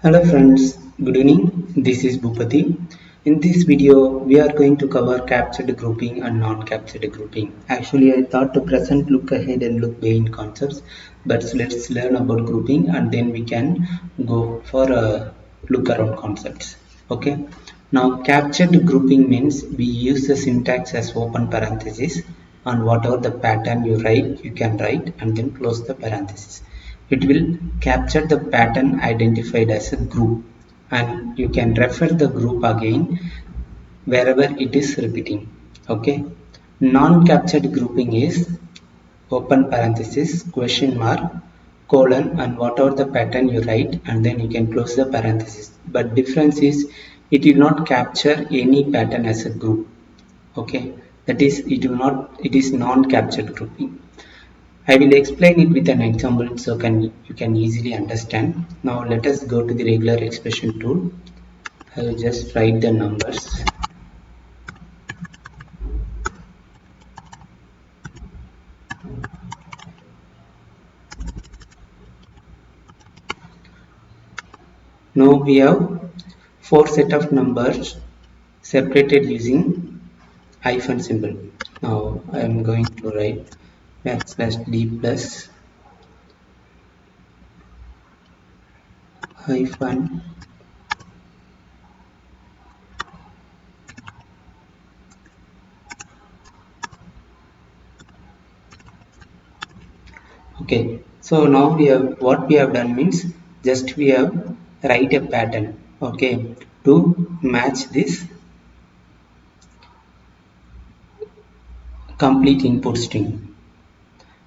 Hello friends, good evening. This is Bhupati. In this video, we are going to cover captured grouping and non-captured grouping. Actually, I thought to present look ahead and look behind concepts, but let's learn about grouping and then we can go for a look around concepts. Okay. Now, captured grouping means we use the syntax as open parenthesis and whatever the pattern you write, you can write and then close the parenthesis. It will capture the pattern identified as a group and you can refer the group again wherever it is repeating. Okay. Non-captured grouping is open parenthesis question mark colon and whatever the pattern you write and then you can close the parenthesis. But difference is it will not capture any pattern as a group. Okay. That is it is non-captured grouping. I will explain it with an example so you can easily understand. Now let us go to the regular expression tool. I will just write the numbers. Now we have four set of numbers separated using hyphen symbol. Now I am going to write \d plus hyphen okay. So now what we have done means just we have write a pattern okay to match this complete input string.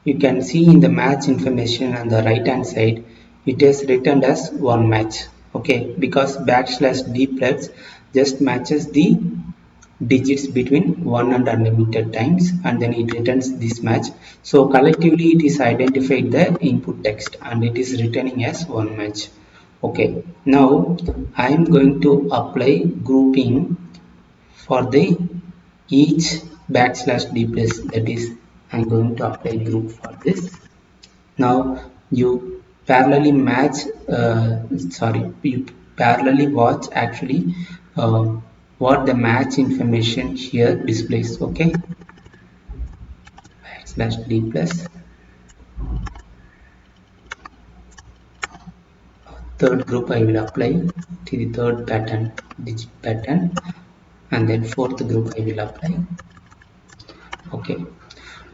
You can see in the match information on the right hand side it is written as one match okay because \d plus just matches the digits between 1 and unlimited times and then it returns this match. So collectively it is identified the input text and it is returning as one match. Okay, now I am going to apply grouping for the each \d plus, that is I'm going to apply group for this. Now you parallelly match you parallelly watch actually what the match information here displays. Okay, \d plus third group I will apply to the third pattern digit pattern and then fourth group I will apply. Okay,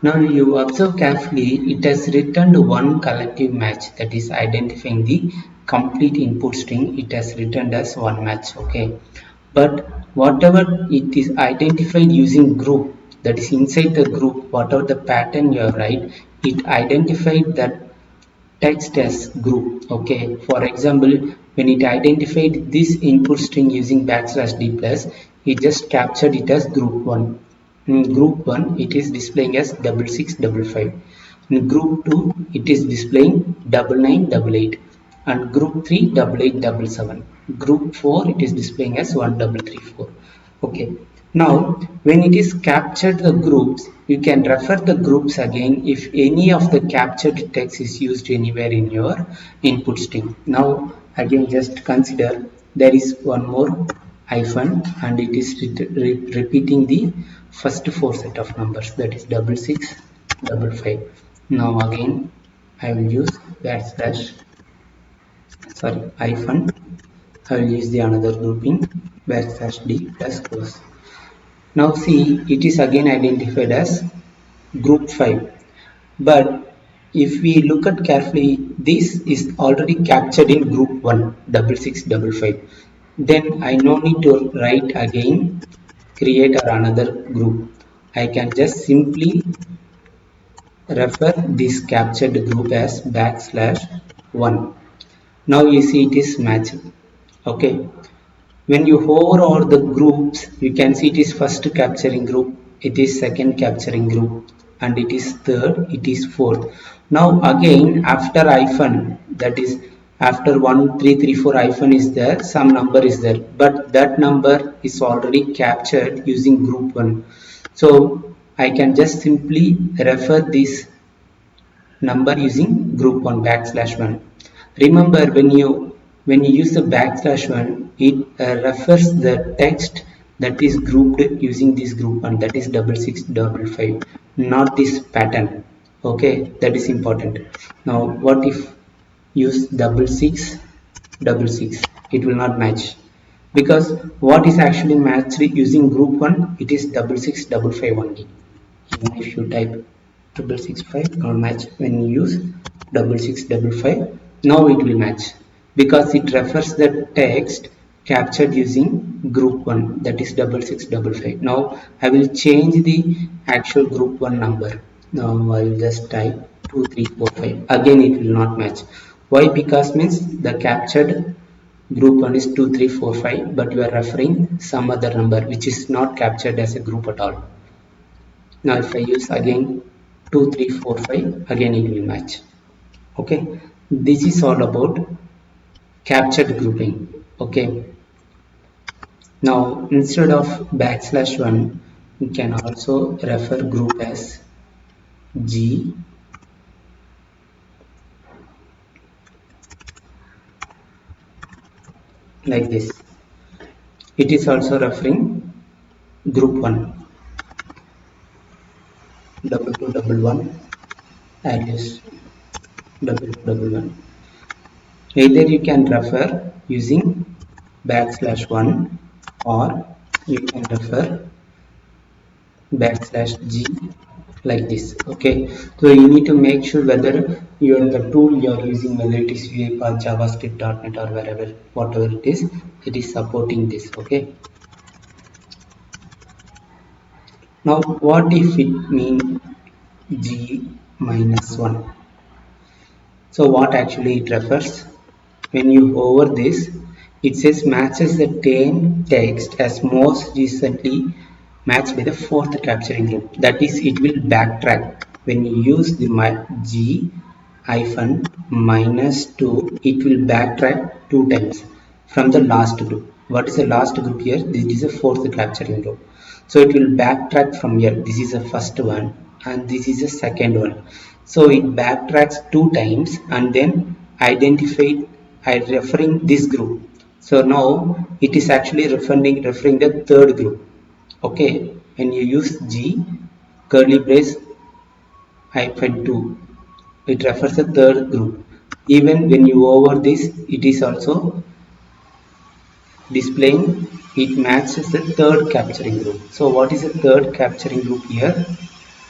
now you observe carefully it has returned one collective match, that is identifying the complete input string. It has returned as one match. Okay, but whatever it is identified using group, that is inside the group, whatever the pattern you have write, it identified that text as group. Okay, for example, when it identified this input string using \d plus, it just captured it as group 1. In group 1 it is displaying as 6655. In group 2 it is displaying 9988 and group 3 8877. Group 4 it is displaying as 1334. Okay, now when it is captured the groups, you can refer the groups again if any of the captured text is used anywhere in your input string. Now again just consider there is one more hyphen and it is repeating the first four set of numbers, that is 6655. Now again I will use hyphen. I will use the another grouping \d plus close. Now see it is again identified as group 5, but if we look at carefully this is already captured in group 1 6655. Then I no need to write again create or another group. I can just simply refer this captured group as \1. Now you see it is matched. Okay, when you hover over the groups, you can see it is first capturing group, it is second capturing group, and it is third, it is fourth. Now again after hyphen, that is after 1334 hyphen is there, some number is there, but that number is already captured using group 1. So I can just simply refer this number using group 1 \1. Remember when you When you use the backslash one, it refers the text that is grouped using this group one, that is 6655, not this pattern. Okay, that is important. Now, what if use 6666? It will not match because what is actually matched using group one, it is 6655 only. Even if you type 665 not match. When you use 6655, now it will match because it refers the text captured using group 1, that is 6655. Now I will change the actual group 1 number. Now I will just type 2345. Again it will not match. Why? Because means the captured group 1 is 2345, but you are referring some other number which is not captured as a group at all. Now if I use again 2345, again it will match. Okay, this is all about captured grouping. Okay, now instead of backslash 1, you can also refer group as G, like this. It is also referring group 1, 2211, alias 2211. Either you can refer using backslash 1 or you can refer backslash G, like this. Okay, so you need to make sure whether the tool you are using, whether it is UiPath, JavaScript, .NET or wherever, whatever it is supporting this. Okay, now what if it means G minus 1? So what actually it refers? When you hover this, it says matches the same text as most recently matched by the fourth capturing group. That is, it will backtrack. When you use the G hyphen minus 2, it will backtrack 2 times from the last group. What is the last group here? This is the fourth capturing group. So it will backtrack from here. This is the first one and this is the second one. So it backtracks 2 times and then identified referring this group. So now it is actually referring the third group. Okay, when you use G curly brace hyphen 2, it refers the third group. Even when you over this, it is also displaying it matches the third capturing group. So what is the third capturing group here?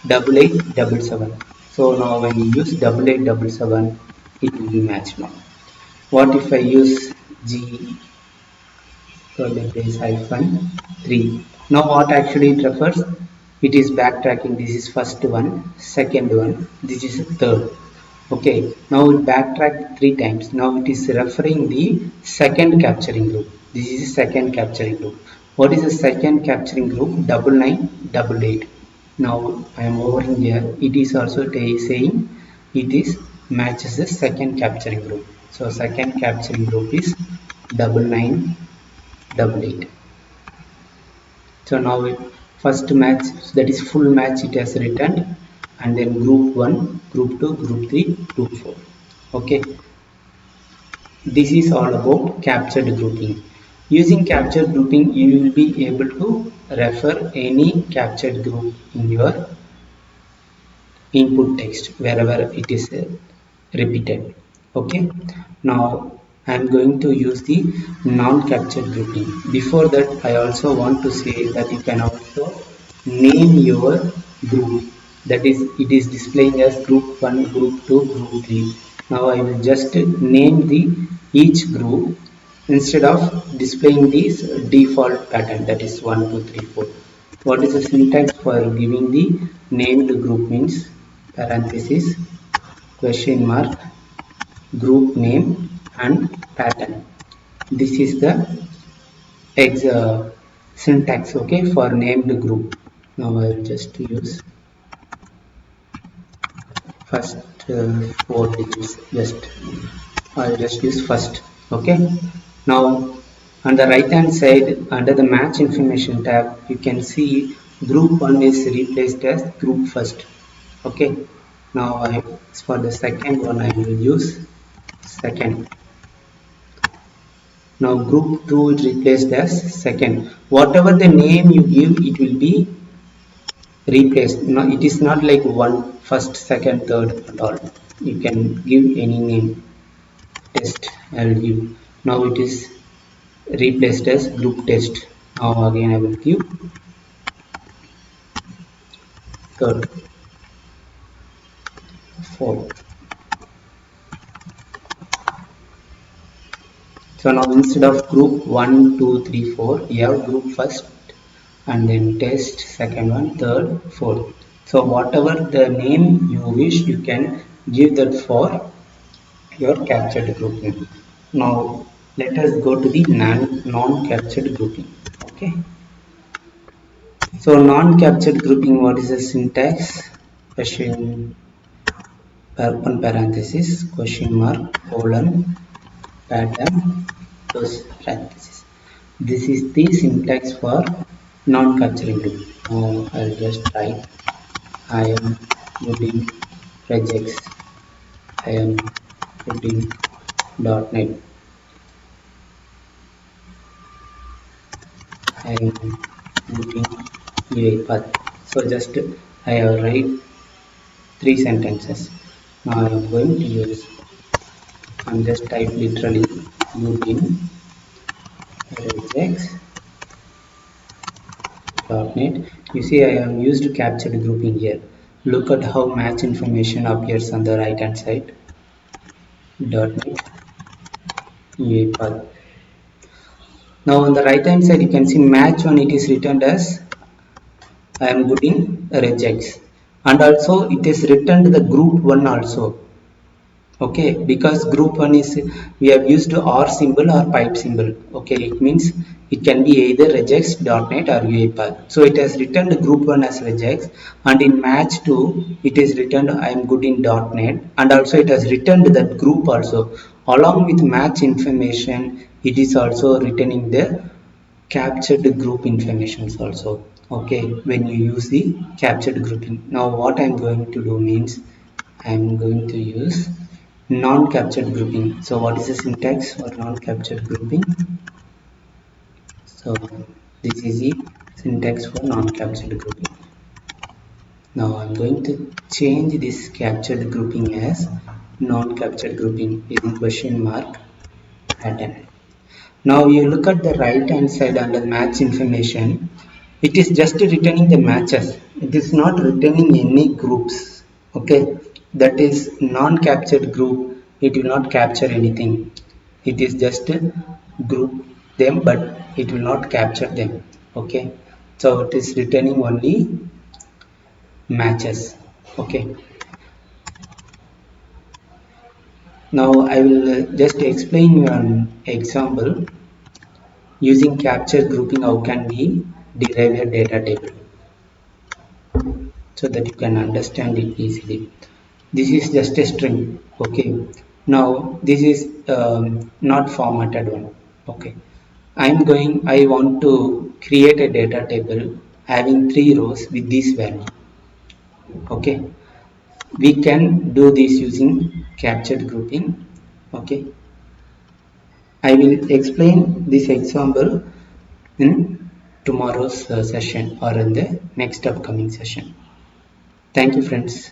8877. So now when you use 8877, it will be matched now. What if I use G curly brace hyphen 3? Now what actually it refers? It is backtracking. This is first one, second one, this is third. Okay, now it backtracked 3 times. Now it is referring the second capturing group. This is the second capturing group. What is the second capturing group? 9988. Now I am overing here. It is also saying it is matches the second capturing group. So second capturing group is 9988. So now first match, that is full match, it has returned, and then group 1, group 2, group 3, group 4. Okay, this is all about captured grouping. Using captured grouping, you will be able to refer any captured group in your input text wherever it is repeated. Okay, now I am going to use the non-captured grouping. Before that, I also want to say that you can also name your group. That is, it is displaying as group 1, group 2, group 3. Now I will just name the each group instead of displaying this default pattern, that is 1, 2, 3, 4. What is the syntax for giving the named group? Means parenthesis, question mark, group name and pattern. This is the syntax, okay, for named group. Now I will just use first 4 digits. I will just use first. Okay, now on the right hand side under the match information tab, you can see group 1 is replaced as group first. Okay, now for the second one I will use second. Now group 2 is replaced as second. Whatever the name you give, it will be replaced. No, it is not like one, first, second, third and all. You can give any name. Test I will give. Now it is replaced as group test. Now again I will give third, fourth. So now instead of group 1, 2, 3, 4, you have group first and then test, second one, third, fourth. So whatever the name you wish, you can give that for your captured grouping. Now let us go to the non-captured grouping. Okay. So non-captured grouping, what is the syntax? Question open parenthesis, question mark, colon, pattern, close parenthesis. This is the syntax for non-capturing group. Now I'll just write I am putting regex. I am putting .NET. I am putting UiPath. So just I have write 3 sentences. Now I am going to use. I'm just type literally putting regex .NET. You see I have used captured grouping here. Look at how match information appears on the right hand side. .NET UiPath. Now on the right hand side you can see match one, it is written as I am putting regex, and also it is written the group 1 also. Okay, because group 1 is we have used or symbol or pipe symbol. Okay, it means it can be either regex.net or UiPath. So it has written the group 1 as regex, and in match 2 it is written I am good in .net, and also it has written that group also. Along with match information, it is also returning the captured group informations also. Okay, when you use the captured grouping. Now what I am going to do means I am going to use non-captured grouping. So what is the syntax for non-captured grouping? So this is the syntax for non-captured grouping. Now I'm going to change this captured grouping as non-captured grouping using question mark pattern. Now you look at the right hand side under match information. It is just returning the matches. It is not returning any groups. Okay, that is non-captured group. It will not capture anything. It is just group them, but it will not capture them. Okay, so it is returning only matches. Okay, now I will just explain you an example. Using capture grouping, how can we derive a data table so that you can understand it easily. This is just a string. Okay. Now this is not formatted one. Okay. I want to create a data table having 3 rows with this value. Okay. We can do this using captured grouping. Okay. I will explain this example in tomorrow's session or in the next upcoming session. Thank you, friends.